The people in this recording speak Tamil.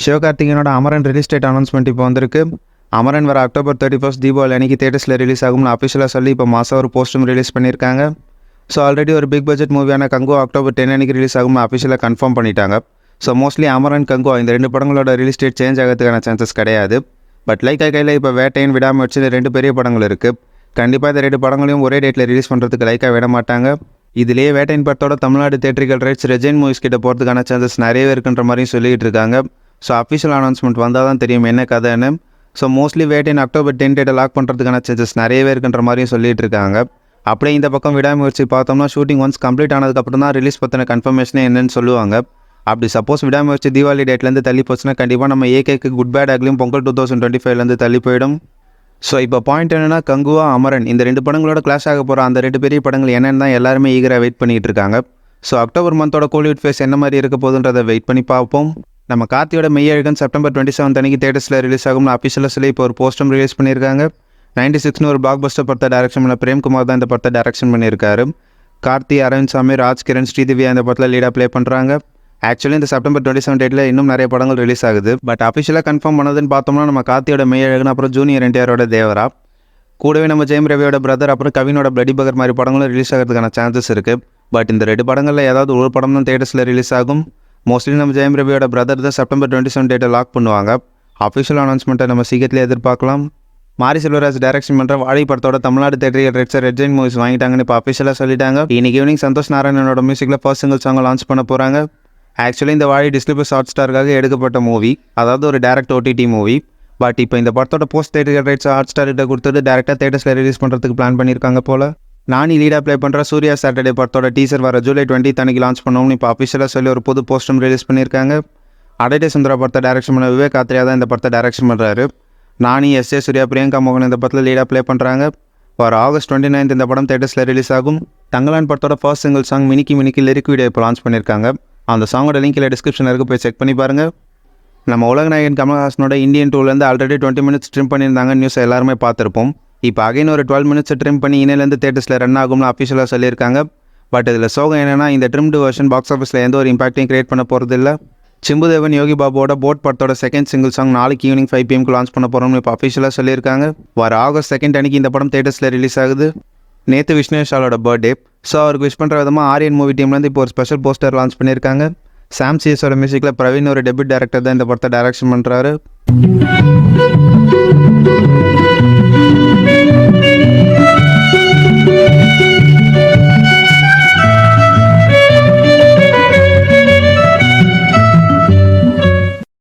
சிவகார்த்திகேயனோட அமரன் ரிலீஸ் டேட் அனௌன்ஸ்மெண்ட் இப்போ வந்திருக்கு. அமரன் வர October 31 தீபாவளி அன்றைக்கி தேட்டர்ஸில் ரிலீஸ் ஆகும்னு அஃபிஷியலாக சொல்லி இப்போ மாதம் ஒரு போஸ்டும் ரிலீஸ் பண்ணியிருக்காங்க. ஸோ ஆல்ரெடி ஒரு பிக் பட்ஜெட் மூவியான கங்கோ October 10 அன்றைக்கி ரிலீஸ் ஆகும்னு அஃபிஷியலாக கன்ஃபார்ம் பண்ணிட்டாங்க. ஸோ மோஸ்ட்லி அமரன் கங்கோ இந்த ரெண்டு படங்களோட ரிலீஸ் டேட் சேஞ்ச் ஆகிறதுக்கான சான்சஸ் கிடையாது. பட் லைக் கையில் இப்போ வேட்டையன் விடாமல் வச்சு ரெண்டு பெரிய படங்கள் இருக்குது. கண்டிப்பாக இந்த ரெண்டு படங்களையும் ஒரே டேட்டில் ரிலீஸ் பண்ணுறதுக்கு லைக்காக விட மாட்டாங்க. இதுலேயே வேட்டையன் படத்தோட தமிழ்நாடு தேட்டரிக்கல் ரைட்ஸ் ரெஜைன் மூவிஸ் கிட்ட போகிறதுக்கான சான்சஸ் நிறையவே இருக்குன்ற மாதிரியும் சொல்லிகிட்டு இருக்காங்க. ஸோ அஃபிஷியல் அனௌன்ஸ்மெண்ட் வந்தால் தான் தெரியும் என்ன கதைன்னு. ஸோ மோஸ்ட்லி வேட்டையன் October 10 டேட்டை லாக் பண்ணுறதுக்கான சான்சஸ் நிறையவே இருக்குன்ற மாதிரியும் சொல்லிட்டு இருக்காங்க. அப்படியே இந்த பக்கம் விடாமுயற்சி பார்த்தோம்னா ஷூட்டிங் ஒன்ஸ் கம்ப்ளீட் ஆனதுக்கப்புறம் தான் ரிலீஸ் பற்றின கன்ஃபர்மேஷனே என்னன்னு சொல்லுவாங்க. அப்படி சப்போஸ் விடாமுயற்சி தீபாவளி டேட்லேருந்து தள்ளி போச்சுன்னா கண்டிப்பாக நம்ம ஏகேக்கு குட் பேட் ஆகலையும் பொங்கல் 2025 தள்ளி போயிடும். ஸோ இப்போ பாயிண்ட் என்னென்னா கங்குவா அமரன் இந்த ரெண்டு படங்களோட கிளாஷ் ஆக போகிற அந்த ரெண்டு பெரிய படங்கள் என்னென்னு தான் எல்லாருமே ஈகராக வெயிட் பண்ணிகிட்டு இருக்காங்க. ஸோ அக்டோபர் மந்தோட கோலிவுட் ஃபேஸ் என்ன மாதிரி இருக்க போகுதுன்றதை வெயிட் பண்ணி பார்ப்போம். நம்ம கார்த்தியோட மெய்யழகன் September 27 அன்றைக்கி தேட்டர்ஸில் ரிலீஸ் ஆகும்னு அஃபிஷியலாக சொல்லி இப்போ ஒரு போஸ்டும் ரிலீஸ் பண்ணியிருக்காங்க. 96னு ஒரு பிளாக் பஸ்டர் படத்தை டைரக்ஷன் பண்ண பிரேம்குமார் தான் இந்த படத்தை டைரக்ஷன் பண்ணியிருக்காரு. கார்த்தி, அரவிந்த் சாமி, ராஜ்கிரண், ஸ்ரீதிவ்யா இந்த படத்தில் லீடாக ப்ளே பண்ணுறாங்க. ஆக்சுவலி இந்த September 27 டேட்டில் இன்னும் நிறைய படங்கள் ரிலீஸ் ஆகுது. பட் அஃபிஷியலாக கன்ஃபார்ம் பண்ணதுன்னு பார்த்தோம்னா நம்ம கார்த்தியோட மெய்யழகன், அப்புறம் ஜூனியர் NTRோட தேவரா, கூடவே நம்ம ஜெயம் ரவியோட பிரதர், அப்புறம் கவினோட பிளடி பகர் மாதிரி படங்களும் ரிலீஸ் ஆகிறதுக்கான சான்சஸ் இருக்குது. பட் இந்த ரெண்டு படங்களில் ஏதாவது ஒரு படம் தான் தேட்டர்ஸில் ரிலீஸ் ஆகும். மோஸ்ட்லி நம்ம ஜெயம் ரவியோட பிரதர் தான் September 27 டேட்டை லாக் பண்ணுவாங்க. அஃபிஷியல் அனௌன்ஸ்மெண்ட்டை நம்ம சீக்கிரத்தில் எதிர்பார்க்கலாம். மாரி செல்வராஜ் டைரக்ஷன் பண்ணுற வாழை படத்தோட தமிழ்நாடு தேட்டரிக்கல் ரைட்ஸை ரெட்ஜைன் மூவிஸ் வாங்கிட்டாங்கன்னு இப்போ அஃபிஷியலாக சொல்லிட்டாங்க. இன்னைக்கு ஈவினிங் சந்தோஷ் நாராயணனோட மியூசிக்கில் ஃபர்ஸ்ட் சிங்கிள் சாங்கை லான்ச் பண்ண போகிறாங்க. ஆக்சுவலி இந்த வாழை Disney+ Hotstarக்காக எடுக்கப்பட்ட மூவி, அதாவது ஒரு டேரக்ட் OTT மூவி. பட் இப்போ இந்த படத்தோட போஸ்ட் தேட்டரிக்கல் ரைட்ஸ் Hotstar கிட்ட கொடுத்துட்டு டேரெக்டாக தேட்டர்ஸில் ரிலீஸ் பண்ணுறதுக்கு பிளான் பண்ணியிருக்காங்க போல். நானி லீடாக ப்ளே பண்ணுற சூர்யா சாட்டர்டே படத்தோட டீசர் வர July 20 அன்றைக்கி லான்ச் பண்ணோம்னு இப்போ அஃபிஷியலாக சொல்லி ஒரு புது போஸ்டும் ரிலீஸ் பண்ணியிருக்காங்க. அடடே சுந்தரா படத்தை டைரக்ஷன் பண்ண விவேக் ஆத்ரேயா தான் இந்த படத்தை டைரக்ஷன் பண்ணுறாரு. நானி, S.A. சூர்யா, பிரியங்கா மோகன் இந்த படத்தில் லீடாக ப்ளே பண்ணுறாங்க. வர August 29 இந்த படம் தேட்டர்ஸில் ரிலீஸ் ஆகும். தங்கலான் படத்தோட first single song Minikki Minikki lyric video இப்போ லான்ச் பண்ணியிருக்காங்க. அந்த சாங்கோட லிங்க் இல்லை டிஸ்கிரிப்ஷனில் இருக்குது, போய் செக் பண்ணி பாருங்கள். நம்ம உலகநாயகன் கமல்ஹாசனோட இந்தியன் 2லேருந்து ஆல்ரெடி 20 மினிட்ஸ் ட்ரிம் பண்ணியிருந்தாங்க. நியூஸ் எல்லாருமே பார்த்துருப்போம். இப்போ அகைன் ஒரு 12 மினிட்ஸ் ட்ரிம் பண்ணி இன்னிலேருந்து தேட்டர்ஸில் ரன் ஆகும்னு அஃபிஷியலாக சொல்லியிருக்காங்க. பட் இதில் சோகம் என்னென்னா இந்த ட்ரிம்டு வெர்ஷன் பாக்ஸ் ஆஃபீஸில் எந்த ஒரு இம்பாக்டையும் கிரியேட் பண்ண போகிறது இல்லை. சிம்புதேவன் யோகி பாபுவோட போட் படத்தோட செகண்ட் சிங்கிள் சாங் நாளைக்கு ஈவினிங் 5 PM லான்ச் பண்ண போகிறோம்னு இப்போ அஃபிஷியலாக சொல்லியிருக்காங்க. வர August 2 அன்றைக்கி இந்த படம் தேட்டர்ஸில் ரிலீஸ் ஆகுது. நேற்று விஷ்ணுஷாலோட பர்த்டே. ஸோ அவருக்கு விஷ் பண்ணுற விதமாக ஆரியன் மூவி டீம்லேருந்து இப்போ ஒரு ஸ்பெஷல் போஸ்டர் லான்ச் பண்ணியிருக்காங்க. சாம் சிஎஸோட மியூசிக்கில் பிரவீன் ஒரு டெபியூட் டைரக்டர் தான் இந்த படத்தை டைரக்ஷன் பண்ணுறாரு.